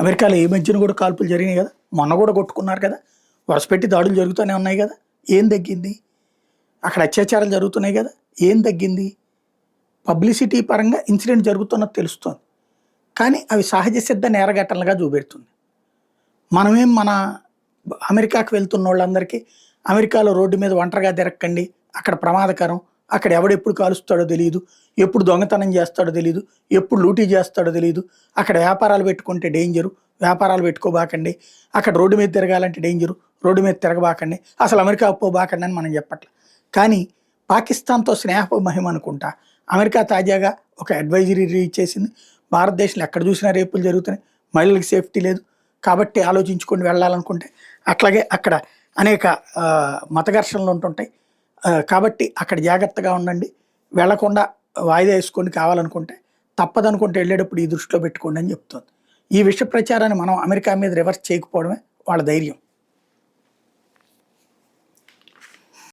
అమెరికాలో ఈ మధ్యన కూడా కాల్పులు జరిగినాయి కదా, మొన్న కూడా కొట్టుకున్నారు కదా, వరుసపెట్టి దాడులు జరుగుతూనే ఉన్నాయి కదా. ఏం తగ్గింది? అక్కడ అత్యాచారాలు జరుగుతున్నాయి కదా, ఏం తగ్గింది? పబ్లిసిటీ పరంగా ఇన్సిడెంట్ జరుగుతున్నది తెలుస్తోంది, కానీ అవి సహజ సిద్ధ నేరఘటనలుగా చూపెడుతుంది. మనమేం మన అమెరికాకు వెళ్తున్న వాళ్ళందరికీ అమెరికాలో రోడ్డు మీద ఒంటరిగా తిరక్కండి, అక్కడ ప్రమాదకరం, అక్కడ ఎవడెప్పుడు కాలుస్తాడో తెలియదు, ఎప్పుడు దొంగతనం చేస్తాడో తెలియదు, ఎప్పుడు లూటీ చేస్తాడో తెలియదు, అక్కడ వ్యాపారాలు పెట్టుకుంటే డేంజరు, వ్యాపారాలు పెట్టుకోబాకండి, అక్కడ రోడ్డు మీద తిరగాలంటే డేంజరు, రోడ్డు మీద తిరగబాకండి, అసలు అమెరికా పోబాకండి అని మనం చెప్పట్లే. కానీ పాకిస్తాన్తో స్నేహ మహిమ అనుకుంటా అమెరికా తాజాగా ఒక అడ్వైజరీ రిలీజ్ చేసింది. భారతదేశంలో ఎక్కడ చూసినా రేపులు జరుగుతున్నాయి, మహిళలకు సేఫ్టీ లేదు, కాబట్టి ఆలోచించుకొని వెళ్ళాలనుకుంటే అట్లాగే అక్కడ అనేక మత ఘర్షణలు ఉంటుంటాయి, కాబట్టి అక్కడ జాగ్రత్తగా ఉండండి, వెళ్లకుండా వాయిదా వేసుకొని కావాలనుకుంటే తప్పదనుకుంటే వెళ్ళేటప్పుడు ఈ దృష్టిలో పెట్టుకోండి అని చెప్తుంది. ఈ విషయ ప్రచారాన్ని మనం అమెరికా మీద రివర్స్ చేయకపోవడమే వాళ్ళ ధైర్యం.